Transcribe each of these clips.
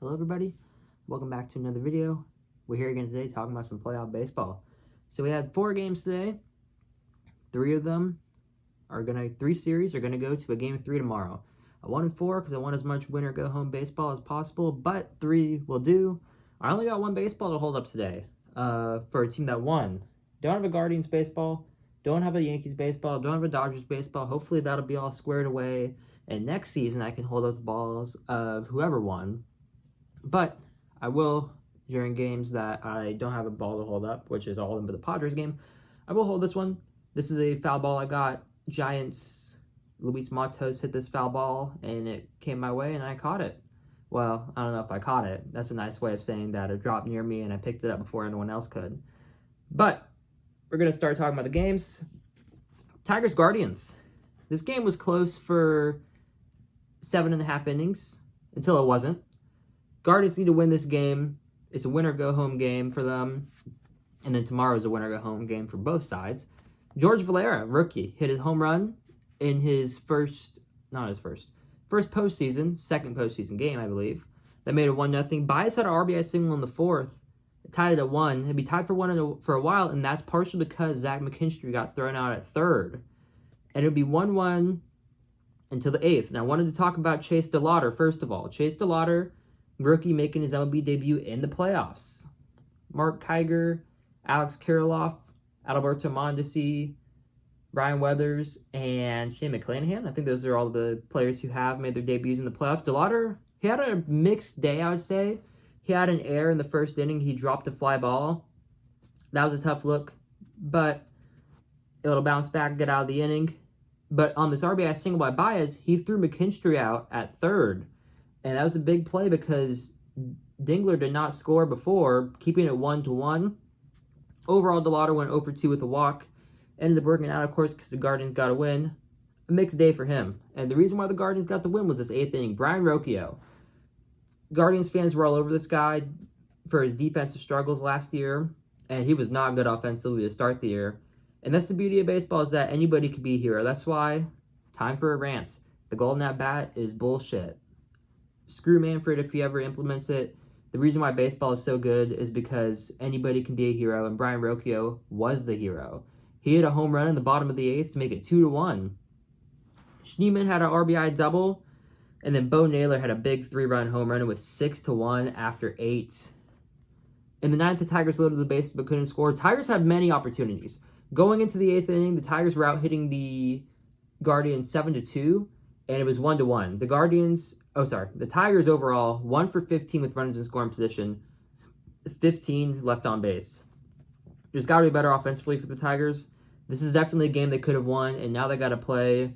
Hello everybody, welcome back to another video. We're here again today talking about some playoff baseball. So we had 4 games today. 3 series are gonna go to a game 3 tomorrow. I wanted 4 because I want as much winner go home baseball as possible, but 3 will do. I only got 1 baseball to hold up today for a team that won. Don't have a Guardians baseball, don't have a Yankees baseball, don't have a Dodgers baseball. Hopefully that'll be all squared away, and next season I can hold up the balls of whoever won. But I will, during games that I don't have a ball to hold up, which is all of them but the Padres game, I will hold this one. This is a foul ball I got. Giants, Luis Matos hit this foul ball, and it came my way, and I caught it. Well, I don't know if I caught it. That's a nice way of saying that it dropped near me, and I picked it up before anyone else could. But we're going to start talking about the games. Tigers-Guardians. This game was close for 7.5 innings, until it wasn't. Guardians need to win this game. It's a winner-go-home game for them. And then tomorrow is a winner-go-home game for both sides. George Valera, rookie, hit his home run in his first postseason, second postseason game, I believe. That made it 1-0. Baez had an RBI single in the 4th. Tied it at 1. It'd be tied for 1 for a while, and that's partially because Zach McKinstry got thrown out at 3rd. And it would be 1-1 until the 8th. Now, I wanted to talk about Chase DeLauter, first of all. Chase DeLauter, rookie making his MLB debut in the playoffs. Mark Kiger, Alex Kirilloff, Adalberto Mondesi, Brian Weathers, and Shane McClanahan. I think those are all the players who have made their debuts in the playoffs. DeLauter, he had a mixed day, I would say. He had an error in the first inning. He dropped a fly ball. That was a tough look, but it'll bounce back, get out of the inning. But on this RBI single by Baez, he threw McKinstry out at 3rd. And that was a big play because Dingler did not score before, keeping it 1-1. Overall, DeLauter went 0-for-2 with a walk. Ended up working out, of course, because the Guardians got a win. A mixed day for him. And the reason why the Guardians got the win was this 8th inning. Brian Rocchio. Guardians fans were all over this guy for his defensive struggles last year. And he was not good offensively to start the year. And that's the beauty of baseball, is that anybody could be a hero. That's why, time for a rant. The golden at-bat is bullshit. Screw Manfred if he ever implements it. The reason why baseball is so good is because anybody can be a hero, and Brian Rocchio was the hero. He hit a home run in the bottom of the 8th to make it 2-1. Schneemann had an RBI double, and then Bo Naylor had a big 3-run home run. It was 6-1 after 8. In the 9th, the Tigers loaded the bases but couldn't score. Tigers had many opportunities. Going into the 8th inning, the Tigers were out hitting the Guardians 7-2, and it was 1-1. The Tigers overall, 1-for-15 with runners in scoring position, 15 left on base. There's got to be better offensively for the Tigers. This is definitely a game they could have won, and now they got to play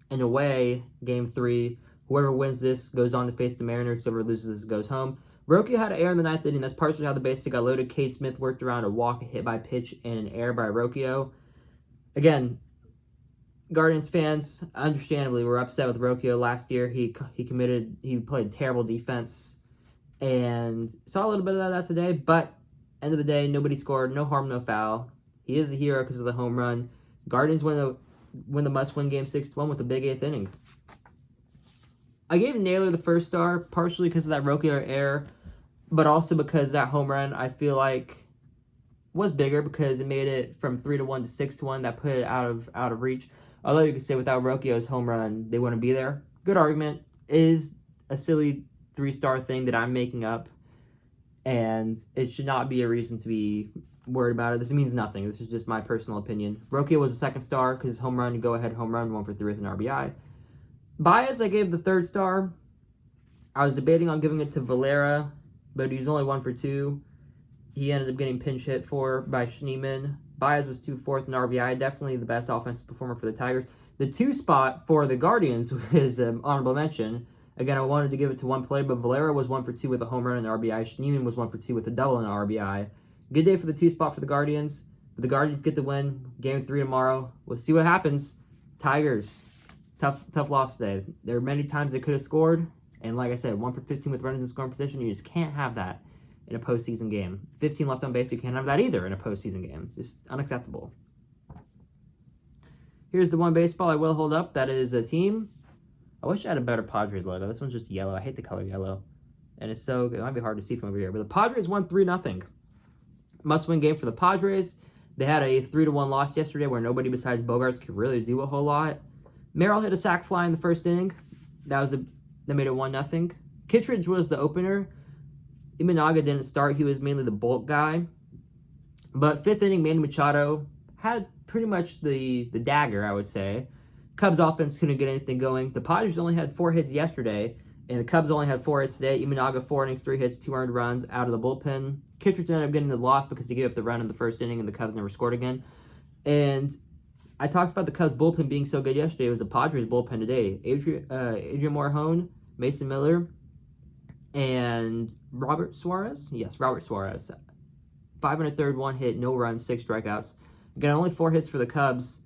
an away game 3. Whoever wins this goes on to face the Mariners. Whoever loses this goes home. Rocchio had an error in the 9th inning. That's partially how the bases got loaded. Cade Smith worked around a walk, a hit by pitch, and an error by Rocchio. Again, Guardians fans, understandably, were upset with Rocchio last year. He played terrible defense, and saw a little bit of that today, but end of the day, nobody scored, no harm, no foul. He is the hero because of the home run. Guardians win the must-win game 6-1 with a big 8th inning. I gave Naylor the first star, partially because of that Rocchio error, but also because that home run, I feel like, was bigger because it made it from 3-1 to 6-1. That put it out of reach. Although you could say without Rocchio's home run, they wouldn't be there. Good argument. It is a silly 3-star thing that I'm making up, and it should not be a reason to be worried about it. This means nothing. This is just my personal opinion. Rocchio was a 2nd star because home run, go-ahead home run, 1-for-3 with an RBI. Baez, I gave the 3rd star. I was debating on giving it to Valera, but he was only 1-for-2. He ended up getting pinch hit for by Schneemann. Baez was 2/4 in RBI, definitely the best offensive performer for the Tigers. The 2 spot for the Guardians was an honorable mention. Again, I wanted to give it to one player, but Valera was 1-for-2 with a home run and an RBI. Schneemann was 1-for-2 with a double and an RBI. Good day for the 2 spot for the Guardians. But the Guardians get the win. Game 3 tomorrow. We'll see what happens. Tigers, tough loss today. There were many times they could have scored, and like I said, 1-for-15 with runners in scoring position. You just can't have that in a postseason game. 15 left on base, you can't have that either in a postseason game. Just unacceptable. Here's the one baseball I will hold up. That is a team. I wish I had a better Padres logo. This one's just yellow. I hate the color yellow. and it might be hard to see from over here. But the Padres won 3-0. Must-win game for the Padres. They had a 3-1 loss yesterday where nobody besides Bogarts could really do a whole lot. Merrill hit a sac fly in the first inning. That made it 1-0. Kittredge was the opener. Imanaga didn't start. He was mainly the bulk guy. But fifth inning, Manny Machado had pretty much the dagger, I would say. Cubs offense couldn't get anything going. The Padres only had 4 hits yesterday, and the Cubs only had 4 hits today. Imanaga, 4 innings, 3 hits, 2 earned runs out of the bullpen. Kittredge ended up getting the loss because he gave up the run in the first inning, and the Cubs never scored again. And I talked about the Cubs bullpen being so good yesterday. It was the Padres bullpen today. Adrian Morejón, Mason Miller, and Robert Suarez. Yes, Robert Suarez. 5 1/3, 1 hit, no runs, 6 strikeouts. Again, only 4 hits for the Cubs.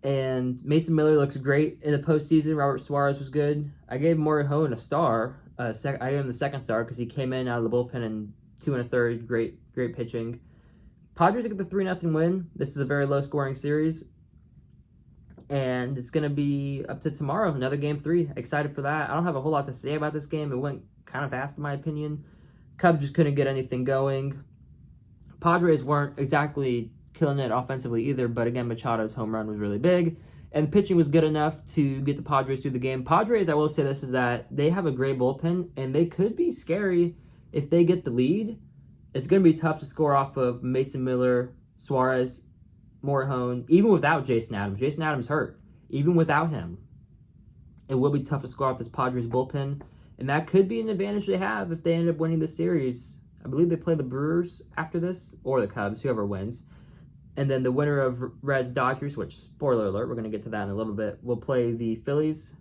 And Mason Miller looks great in the postseason. Robert Suarez was good. I gave Morejón a star. I gave him the second star because he came in out of the bullpen in 2 1/3. Great pitching. Padres get the 3-0 win. This is a very low-scoring series. And it's going to be up to tomorrow, another Game 3. Excited for that. I don't have a whole lot to say about this game. It went kind of fast, in my opinion. Cubs just couldn't get anything going. Padres weren't exactly killing it offensively either, but again, Machado's home run was really big. And the pitching was good enough to get the Padres through the game. Padres, I will say this, is that they have a great bullpen, and they could be scary if they get the lead. It's going to be tough to score off of Mason Miller, Suarez, Morejón, even without Jason Adams. Jason Adams hurt. Even without him, it will be tough to score off this Padres bullpen, and that could be an advantage they have if they end up winning the series. I believe they play the Brewers after this, or the Cubs, whoever wins. And then the winner of Reds-Dodgers, which, spoiler alert, we're going to get to that in a little bit, will play the Phillies.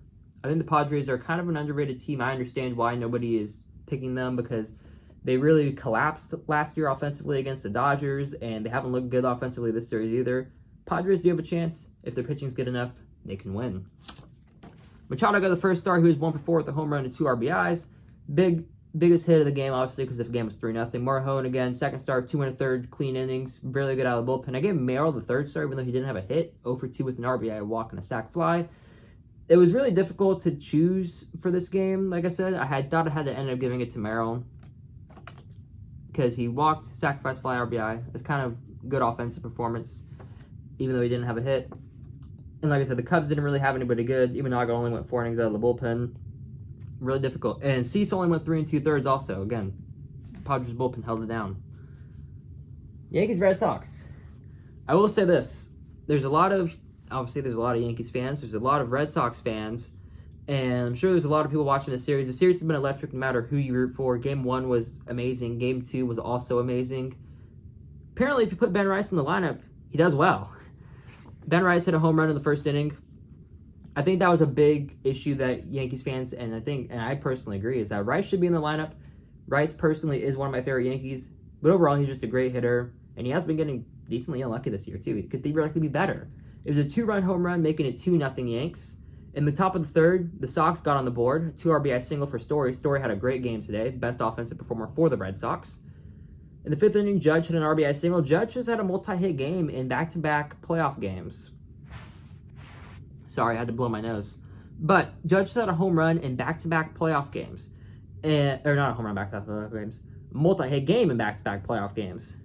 I think the Padres are kind of an underrated team. I understand why nobody is picking them because they really collapsed last year offensively against the Dodgers, and they haven't looked good offensively this series either. Padres do have a chance. If their pitching's good enough, they can win. Machado got the first start. He was 1 for 4 with a home run and 2 RBIs. Biggest hit of the game, obviously, because the game was 3-0. Morejón, again, second start, 2 1/3, clean innings, barely good out of the bullpen. I gave Merrill the third start, even though he didn't have a hit, 0 for 2 with an RBI, a walk, and a sac fly. It was really difficult to choose for this game. Like I said, I thought I had to end up giving it to Merrill because he walked, sacrifice fly, RBI. It's kind of good offensive performance, even though he didn't have a hit. And like I said, the Cubs didn't really have anybody good. Imanaga only went 4 innings out of the bullpen. Really difficult. And Cease only went 3 2/3 also. Again, Padres bullpen held it down. Yankees, Red Sox. I will say this. There's a lot of Yankees fans. There's a lot of Red Sox fans. And I'm sure there's a lot of people watching this series. The series has been electric no matter who you root for. Game 1 was amazing. Game 2 was also amazing. Apparently, if you put Ben Rice in the lineup, he does well. Ben Rice hit a home run in the first inning. I think that was a big issue that Yankees fans, and I personally agree, is that Rice should be in the lineup. Rice personally is one of my favorite Yankees, but overall he's just a great hitter, and he has been getting decently unlucky this year too. He could theoretically be better. It was a 2-run home run, making it 2-0 Yanks. In the top of the third, the Sox got on the board, a 2 RBI single for Story. Story had a great game today, best offensive performer for the Red Sox. In the 5th inning, Judge hit an RBI single. Judge has had a multi-hit game in back-to-back playoff games. Sorry, I had to blow my nose. But Judge had a home run in back-to-back playoff games. Or not a home run back-to-back playoff games. Multi-hit game in back-to-back playoff games.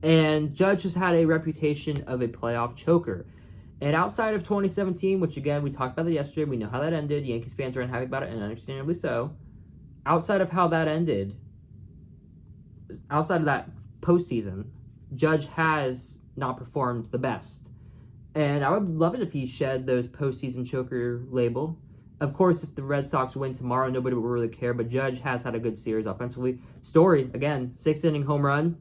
And Judge has had a reputation of a playoff choker. And outside of 2017, which again, we talked about it yesterday, we know how that ended. Yankees fans are unhappy about it, and understandably so. Outside of how that ended, outside of that postseason, Judge has not performed the best. And I would love it if he shed those postseason choker label. Of course, if the Red Sox win tomorrow, nobody will really care, but Judge has had a good series offensively. Story, again, 6th inning home run,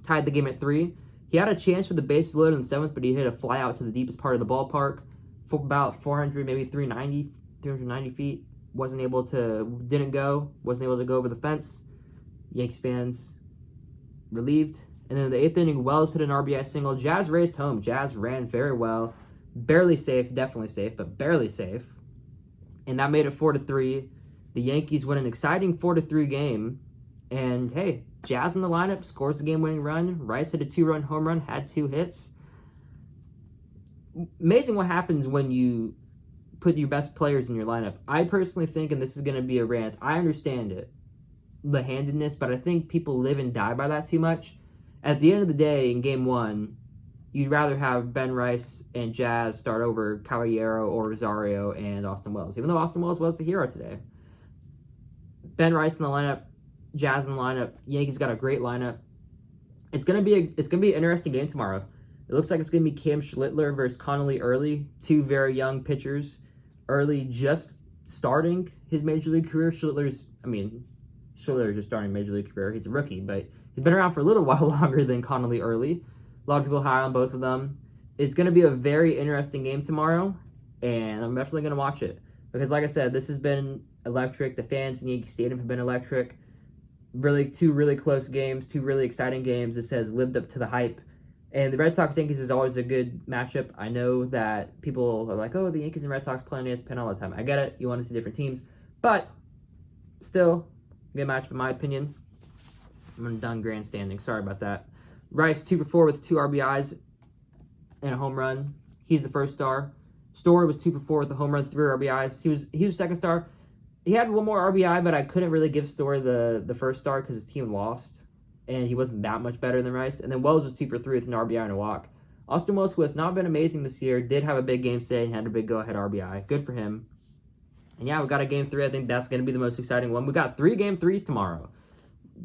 tied the game at 3. He had a chance with the bases loaded in the 7th, but he hit a fly out to the deepest part of the ballpark for about 400, maybe 390 feet. Wasn't able to go over the fence. Yankees fans relieved. And then in the 8th inning, Wells hit an RBI single. Jazz raced home. Jazz ran very well. Barely safe, definitely safe, but barely safe. And that made it 4-3. The Yankees win an exciting 4-3 game. And hey, Jazz in the lineup, scores the game-winning run. Rice hit a 2-run home run, had 2 hits. Amazing what happens when you put your best players in your lineup. I personally think, and this is going to be a rant, I understand it. the handedness, but I think people live and die by that too much. At the end of the day, in Game 1, you'd rather have Ben Rice and Jazz start over Caballero or Rosario and Austin Wells, even though Austin Wells was the hero today. Ben Rice in the lineup, Jazz in the lineup. Yankees got a great lineup. It's gonna be an interesting game tomorrow. It looks like it's gonna be Cam Schlittler versus Connolly Early, two very young pitchers. Early just starting his major league career. Schlittler's just starting major league career. He's a rookie, but he's been around for a little while longer than Connolly Early. A lot of people high on both of them. It's going to be a very interesting game tomorrow, and I'm definitely going to watch it. Because like I said, this has been electric. The fans in Yankee Stadium have been electric. Two really close games, two really exciting games. This has lived up to the hype. And the Red Sox-Yankees is always a good matchup. I know that people are like, oh, the Yankees and Red Sox play on ESPN all the time. I get it. You want to see different teams. But still, good matchup in my opinion. I'm done grandstanding. Sorry about that. Rice, 2 for 4 with 2 RBIs and a home run. He's the first star. Story was 2 for 4 with a home run, 3 RBIs. He was second star. He had one more RBI, but I couldn't really give Story the first star because his team lost, and he wasn't that much better than Rice. And then Wells was 2 for 3 with an RBI and a walk. Austin Wells, who has not been amazing this year, did have a big game today and had a big go-ahead RBI. Good for him. And yeah, we got a Game 3. I think that's going to be the most exciting one. We got 3 Game 3s tomorrow.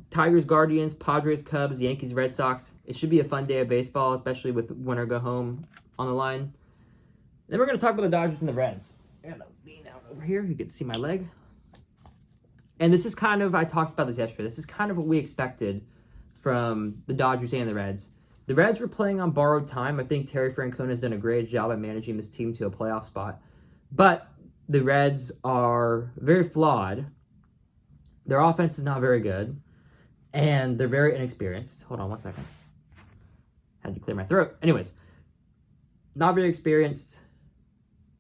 Tigers, Guardians, Padres, Cubs, Yankees, Red Sox. It should be a fun day of baseball, especially with win or go home on the line. Then we're going to talk about the Dodgers and the Reds. I'm going to lean out over here. You can see my leg. And this is kind of, I talked about this yesterday, this is kind of what we expected from the Dodgers and the Reds. The Reds were playing on borrowed time. I think Terry Francona has done a great job at managing this team to a playoff spot. But the Reds are very flawed. Their offense is not very good. And they're very inexperienced. Hold on one second. Had to clear my throat. Anyways, not very experienced.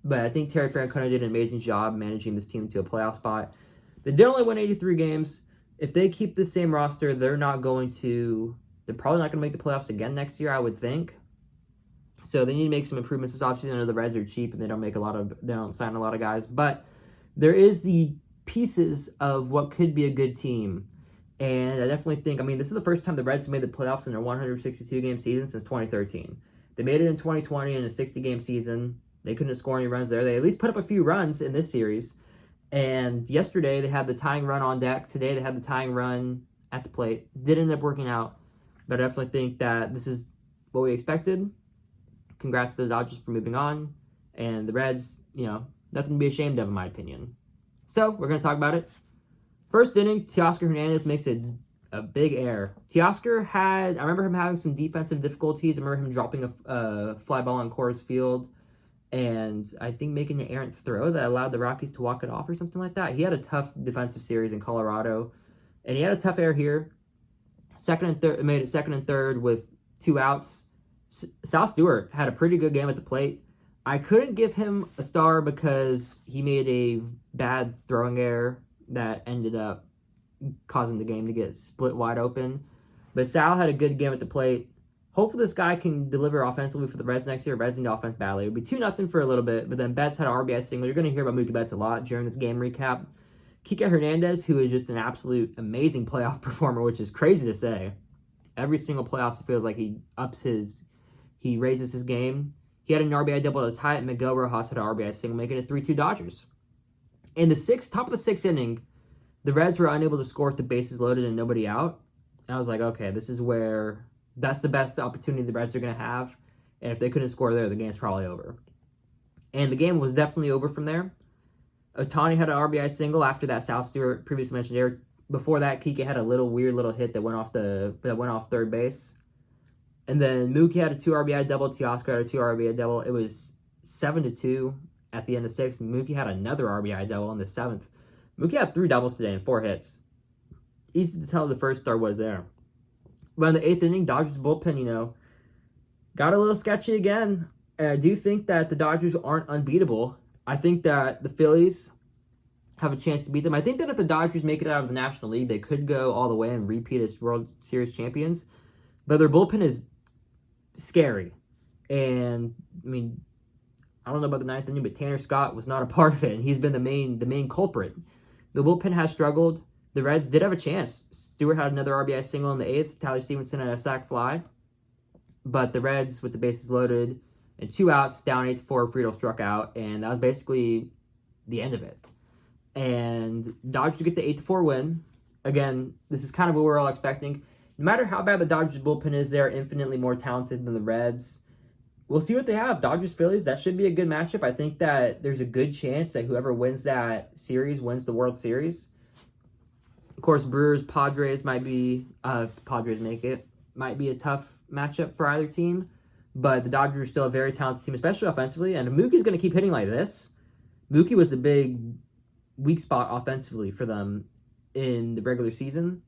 But I think Terry Francona did an amazing job managing this team to a playoff spot. They did only win 83 games. If they keep the same roster, they're probably not going to make the playoffs again next year, I would think. So they need to make some improvements this offseason. I know the Reds are cheap and they don't sign a lot of guys. But there is the pieces of what could be a good team. And I definitely think, this is the first time the Reds have made the playoffs in their 162-game season since 2013. They made it in 2020 in a 60-game season. They couldn't score any runs there. They at least put up a few runs in this series. And yesterday, they had the tying run on deck. Today, they had the tying run at the plate. Didn't end up working out. But I definitely think that this is what we expected. Congrats to the Dodgers for moving on. And the Reds, nothing to be ashamed of, in my opinion. So, we're going to talk about it. First inning, Teoscar Hernandez makes a big error. Teoscar I remember him having some defensive difficulties. I remember him dropping a fly ball on Coors Field and I think making an errant throw that allowed the Rockies to walk it off or something like that. He had a tough defensive series in Colorado, and he had a tough error here. Made it second and third with 2 outs. Sal Stewart had a pretty good game at the plate. I couldn't give him a star because he made a bad throwing error that ended up causing the game to get split wide open. But Sal had a good game at the plate. Hopefully this guy can deliver offensively for the Reds next year. Reds need offense badly. It would be 2-0 for a little bit, but then Betts had an RBI single. You're going to hear about Mookie Betts a lot during this game recap. Kike Hernandez, who is just an absolute amazing playoff performer, which is crazy to say. Every single playoff, it feels like he raises his game. He had an RBI double to tie it. Miguel Rojas had an RBI single, making it 3-2 Dodgers. In the top of the 6th inning, the Reds were unable to score with the bases loaded and nobody out. And I was like, okay, that's the best opportunity the Reds are going to have. And if they couldn't score there, the game's probably over. And the game was definitely over from there. Ohtani had an RBI single after that Sal Stewart previously mentioned there. Before that, Kike had a weird little hit that went off third base. And then Mookie had a 2 RBI double. Teoscar had a 2 RBI double. It was 7-2 at the end of 6th. Mookie had another RBI double in the 7th. Mookie had 3 doubles today and 4 hits. Easy to tell the first star was there. But in the 8th inning, Dodgers bullpen, got a little sketchy again. And I do think that the Dodgers aren't unbeatable. I think that the Phillies have a chance to beat them. I think that if the Dodgers make it out of the National League, they could go all the way and repeat as World Series champions. But their bullpen is scary. And, I don't know about the 9th inning, but Tanner Scott was not a part of it, and he's been the main culprit. The bullpen has struggled. the Reds did have a chance. Stewart had another RBI single in the 8th. Tyler Stevenson had a sac fly. But the Reds, with the bases loaded and 2 outs, down 8-4, Friedel struck out. And that was basically the end of it. And Dodgers get the 8-4 win. Again, this is kind of what we're all expecting. No matter how bad the Dodgers bullpen is, they're infinitely more talented than the Reds. We'll see what they have. Dodgers-Phillies, that should be a good matchup. I think that there's a good chance that whoever wins that series wins the World Series. Of course, Brewers-Padres might be, Padres make it, might be a tough matchup for either team. But the Dodgers are still a very talented team, especially offensively. And if Mookie's going to keep hitting like this, Mookie was the big weak spot offensively for them in the regular season.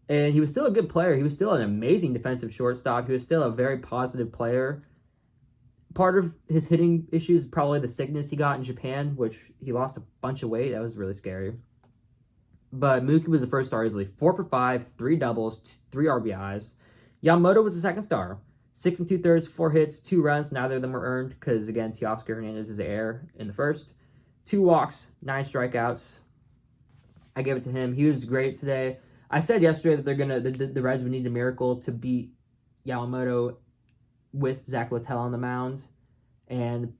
And he was still a good player. He was still an amazing defensive shortstop. He was still a very positive player. Part of his hitting issues is probably the sickness he got in Japan, which he lost a bunch of weight. That was really scary. But Mookie was the first star easily. 4 for 5, 3 doubles, 3 RBIs. Yamamoto was the second star. 6 2/3, 4 hits, 2 runs. Neither of them were earned because, again, Teoscar Hernandez is the heir in the first. 2 walks, 9 strikeouts. I gave it to him. He was great today. I said yesterday that the Reds would need a miracle to beat Yamamoto with Zach Littell on the mound, and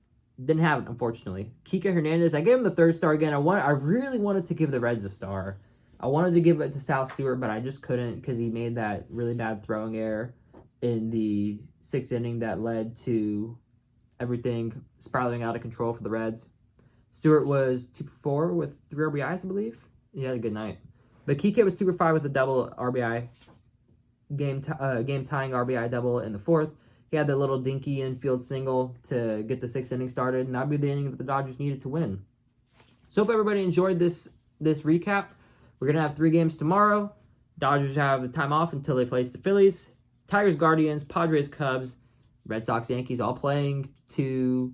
didn't have it, unfortunately. Kike Hernandez, I gave him the 3rd star again. I really wanted to give the Reds a star. I wanted to give it to Sal Stewart, but I just couldn't because he made that really bad throwing error in the 6th inning that led to everything spiraling out of control for the Reds. Stewart was 2 for 4 with 3 RBIs, I believe. He had a good night. But Kike was 2 for 5 with a double RBI, game-tying RBI double in the 4th. He had the little dinky infield single to get the 6th inning started, and that would be the inning that the Dodgers needed to win. So hope everybody enjoyed this recap. We're going to have 3 games tomorrow. Dodgers have the time off until they face the Phillies. Tigers, Guardians, Padres, Cubs, Red Sox, Yankees all playing to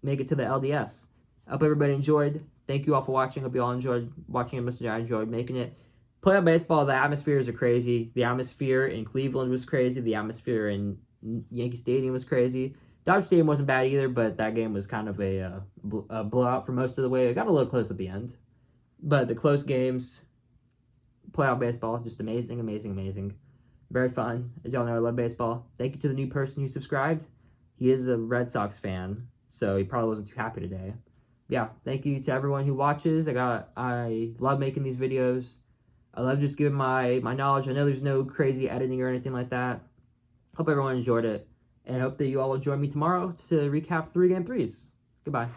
make it to the LDS. I hope everybody enjoyed. Thank you all for watching. Hope you all enjoyed watching it. I enjoyed making it. Playoff baseball, the atmospheres are crazy. The atmosphere in Cleveland was crazy. The atmosphere in Yankee Stadium was crazy. Dodger Stadium wasn't bad either, but that game was kind of a blowout for most of the way. It got a little close at the end. But the close games, playoff baseball, just amazing, amazing, amazing. Very fun. As y'all know, I love baseball. Thank you to the new person who subscribed. He is a Red Sox fan, so he probably wasn't too happy today. But yeah, thank you to everyone who watches. I love making these videos. I love just giving my knowledge. I know there's no crazy editing or anything like that. Hope everyone enjoyed it, and hope that you all will join me tomorrow to recap 3 Game 3s. Goodbye.